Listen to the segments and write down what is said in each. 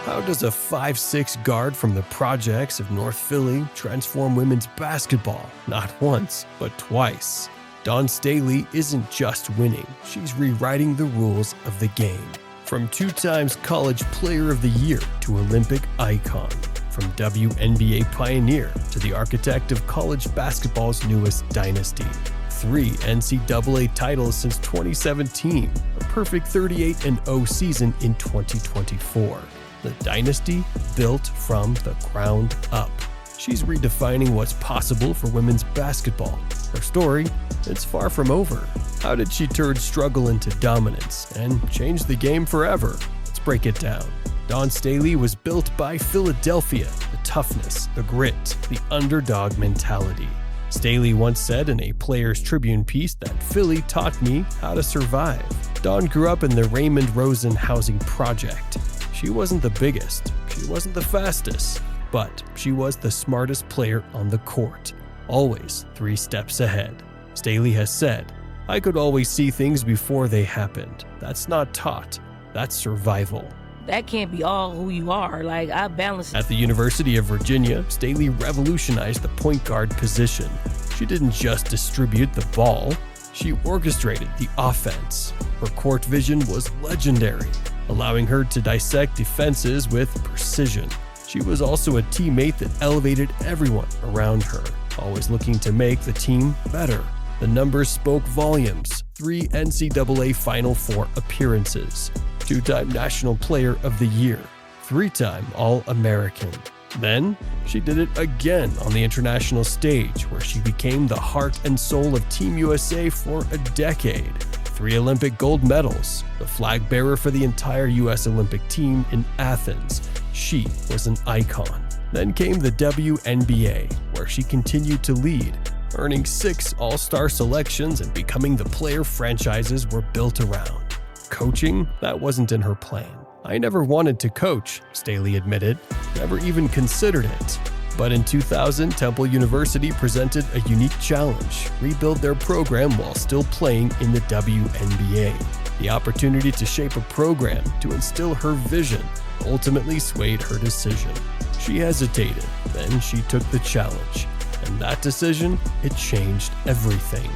How does a 5'6" guard from the projects of North Philly transform women's basketball? Not once, but twice. Dawn Staley isn't just winning, she's rewriting the rules of the game. From 2 times College Player of the Year to Olympic icon. From WNBA pioneer to the architect of college basketball's newest dynasty. 3 NCAA titles since 2017, a perfect 38-0 season in 2024. The dynasty built from the ground up. She's redefining what's possible for women's basketball. Her story, it's far from over. How did she turn struggle into dominance and change the game forever? Let's break it down. Dawn Staley was built by Philadelphia, the toughness, the grit, the underdog mentality. Staley once said in a Players Tribune piece that Philly taught me how to survive. Dawn grew up in the Raymond Rosen housing project. She wasn't the biggest, she wasn't the fastest, but she was the smartest player on the court, always 3 steps ahead. Staley has said, "I could always see things before they happened. That's not taught, that's survival." That can't be all who you are. I balance. At the University of Virginia, Staley revolutionized the point guard position. She didn't just distribute the ball, she orchestrated the offense. Her court vision was legendary, allowing her to dissect defenses with precision. She was also a teammate that elevated everyone around her, always looking to make the team better. The numbers spoke volumes. 3 NCAA Final Four appearances, 2-time National Player of the Year, 3-time All-American. Then, she did it again on the international stage, where she became the heart and soul of Team USA for a decade. 3 Olympic gold medals, the flag bearer for the entire U.S. Olympic team in Athens. She was an icon. Then came the WNBA, where she continued to lead, earning 6 All-Star selections and becoming the player franchises were built around. Coaching, that wasn't in her plan. "I never wanted to coach," Staley admitted, "never even considered it." But in 2000, Temple University presented a unique challenge: rebuild their program while still playing in the WNBA. The opportunity to shape a program, to instill her vision, ultimately swayed her decision. She hesitated, then she took the challenge. And that decision, it changed everything.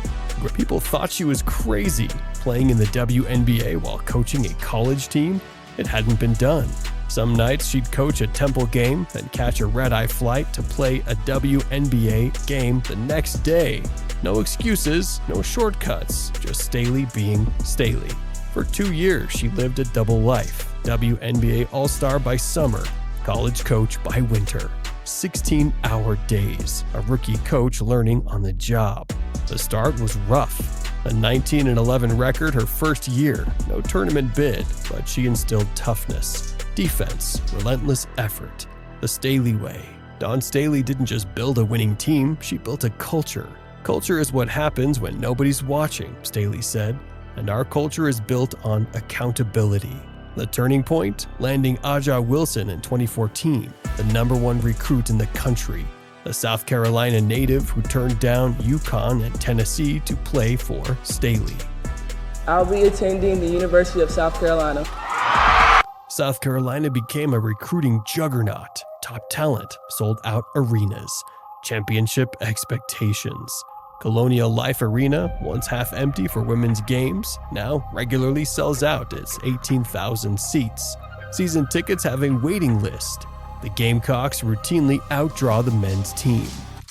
People thought she was crazy, playing in the WNBA while coaching a college team. It hadn't been done. Some nights she'd coach a Temple game, then catch a red-eye flight to play a WNBA game the next day. No excuses, no shortcuts, just Staley being Staley. For 2 years, she lived a double life: WNBA All-Star by summer, college coach by winter. 16-hour days, a rookie coach learning on the job. The start was rough. A 19-11 record her first year, no tournament bid, but she instilled toughness, defense, relentless effort. The Staley way. Dawn Staley didn't just build a winning team, she built a culture. "Culture is what happens when nobody's watching," Staley said, "and our culture is built on accountability." The turning point? Landing Aja Wilson in 2014, the #1 recruit in the country, a South Carolina native who turned down UConn and Tennessee to play for Staley. "I'll be attending the University of South Carolina." South Carolina became a recruiting juggernaut. Top talent, sold out arenas, championship expectations. Colonial Life Arena, once half empty for women's games, now regularly sells out its 18,000 seats. Season tickets have a waiting list. The Gamecocks routinely outdraw the men's team.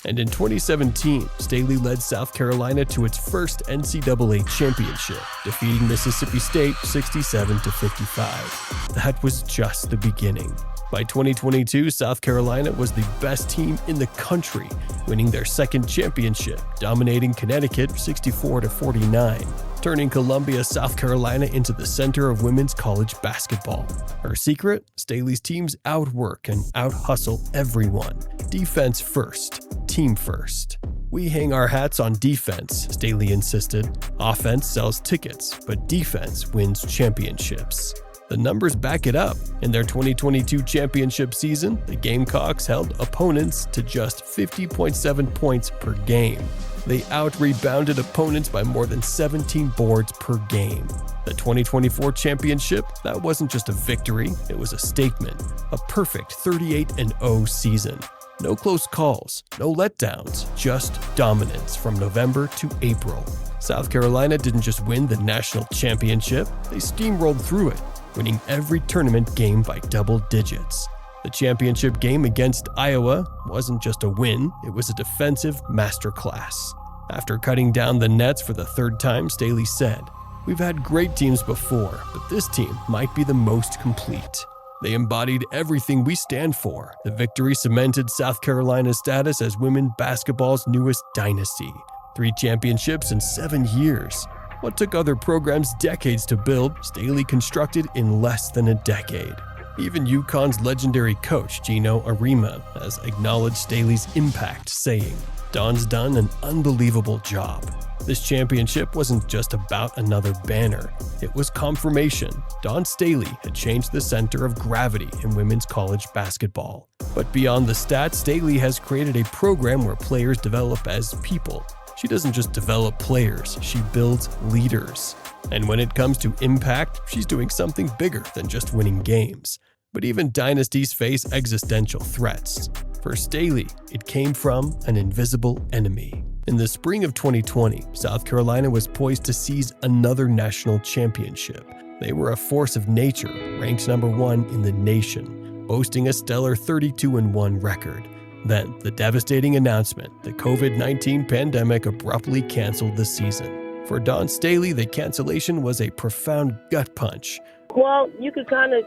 And in 2017, Staley led South Carolina to its first NCAA championship, defeating Mississippi State 67-55. That was just the beginning. By 2022, South Carolina was the best team in the country, winning their second championship, dominating Connecticut 64-49, turning Columbia, South Carolina into the center of women's college basketball. Her secret? Staley's teams outwork and out-hustle everyone. Defense first, team first. "We hang our hats on defense," Staley insisted. "Offense sells tickets, but defense wins championships." The numbers back it up. In their 2022 championship season, the Gamecocks held opponents to just 50.7 points per game. They out-rebounded opponents by more than 17 boards per game. The 2024 championship, that wasn't just a victory, it was a statement. A perfect 38-0 season. No close calls, no letdowns, just dominance from November to April. South Carolina didn't just win the national championship, they steamrolled through it, winning every tournament game by double digits. The championship game against Iowa wasn't just a win, it was a defensive masterclass. After cutting down the nets for the third time, Staley said, "We've had great teams before, but this team might be the most complete." They embodied everything we stand for. The victory cemented South Carolina's status as women's basketball's newest dynasty. 3 championships in 7 years. What took other programs decades to build, Staley constructed in less than a decade. Even UConn's legendary coach, Gino Arima, has acknowledged Staley's impact, saying, "Dawn's done an unbelievable job." This championship wasn't just about another banner. It was confirmation. Dawn Staley had changed the center of gravity in women's college basketball. But beyond the stats, Staley has created a program where players develop as people. She doesn't just develop players, she builds leaders. And when it comes to impact, she's doing something bigger than just winning games. But even dynasties face existential threats. For Staley, it came from an invisible enemy. In the spring of 2020, South Carolina was poised to seize another national championship. They were a force of nature, ranked number 1 in the nation, boasting a stellar 32-1 record. Then, the devastating announcement, the COVID-19 pandemic abruptly canceled the season. For Dawn Staley, the cancellation was a profound gut punch. Well, you could kind of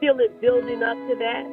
feel it building up to that,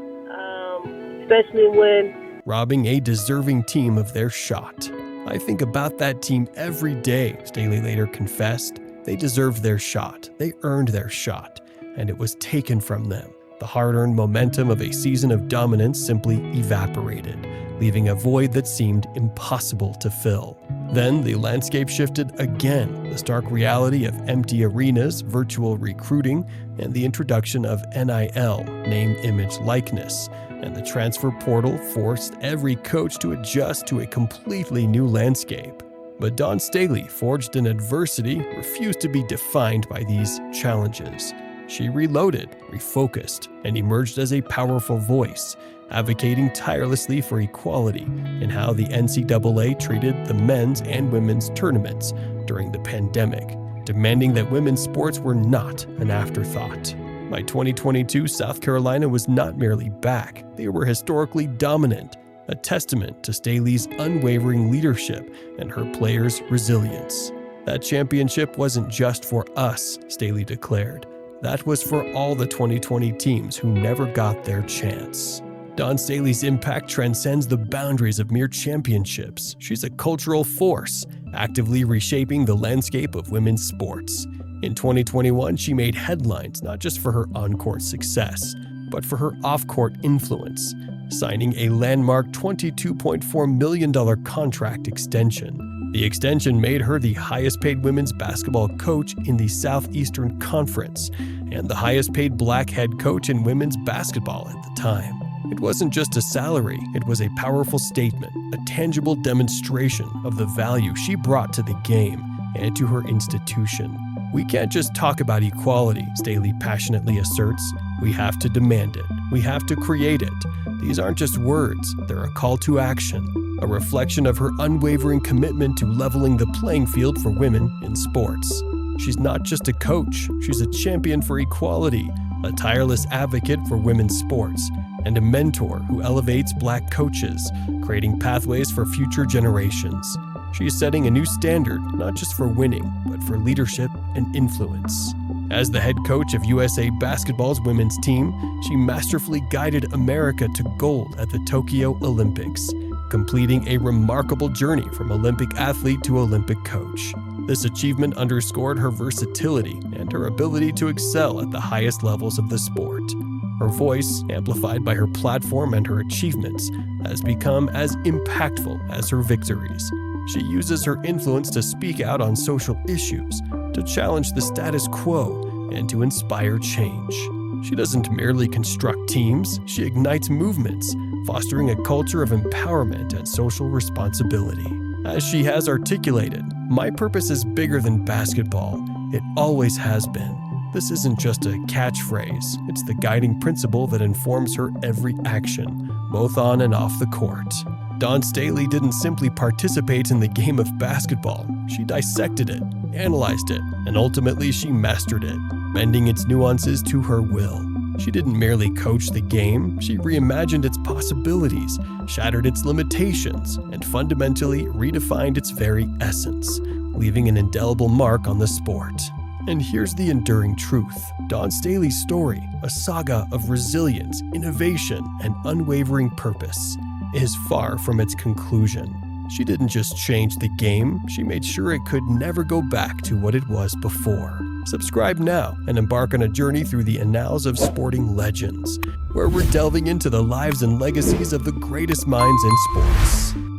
especially when robbing a deserving team of their shot. "I think about that team every day," Staley later confessed. "They deserved their shot. They earned their shot, and it was taken from them." The hard-earned momentum of a season of dominance simply evaporated, leaving a void that seemed impossible to fill. Then the landscape shifted again, the stark reality of empty arenas, virtual recruiting, and the introduction of NIL, name, image, likeness, and the transfer portal forced every coach to adjust to a completely new landscape. But Dawn Staley, forged in adversity, refused to be defined by these challenges. She reloaded, refocused, and emerged as a powerful voice, advocating tirelessly for equality in how the NCAA treated the men's and women's tournaments during the pandemic, demanding that women's sports were not an afterthought. By 2022, South Carolina was not merely back, they were historically dominant, a testament to Staley's unwavering leadership and her players' resilience. "That championship wasn't just for us," Staley declared. "That was for all the 2020 teams who never got their chance." Dawn Staley's impact transcends the boundaries of mere championships. She's a cultural force, actively reshaping the landscape of women's sports. In 2021, she made headlines not just for her on-court success, but for her off-court influence, signing a landmark $22.4 million contract extension. The extension made her the highest-paid women's basketball coach in the Southeastern Conference and the highest-paid black head coach in women's basketball at the time. It wasn't just a salary, it was a powerful statement, a tangible demonstration of the value she brought to the game and to her institution. "We can't just talk about equality," Staley passionately asserts. "We have to demand it. We have to create it. These aren't just words, they're a call to action, a reflection of her unwavering commitment to leveling the playing field for women in sports." She's not just a coach, she's a champion for equality, a tireless advocate for women's sports, and a mentor who elevates black coaches, creating pathways for future generations. She is setting a new standard, not just for winning, but for leadership and influence. As the head coach of USA Basketball's women's team, she masterfully guided America to gold at the Tokyo Olympics, completing a remarkable journey from Olympic athlete to Olympic coach. This achievement underscored her versatility and her ability to excel at the highest levels of the sport. Her voice, amplified by her platform and her achievements, has become as impactful as her victories. She uses her influence to speak out on social issues, to challenge the status quo, and to inspire change. She doesn't merely construct teams, she ignites movements, fostering a culture of empowerment and social responsibility. As she has articulated, "My purpose is bigger than basketball. It always has been." This isn't just a catchphrase, it's the guiding principle that informs her every action, both on and off the court. Dawn Staley didn't simply participate in the game of basketball. She dissected it, analyzed it, and ultimately she mastered it, bending its nuances to her will. She didn't merely coach the game, she reimagined its possibilities, shattered its limitations, and fundamentally redefined its very essence, leaving an indelible mark on the sport. And here's the enduring truth. Dawn Staley's story, a saga of resilience, innovation, and unwavering purpose, is far from its conclusion. She didn't just change the game, she made sure it could never go back to what it was before. Subscribe now and embark on a journey through the annals of sporting legends, where we're delving into the lives and legacies of the greatest minds in sports.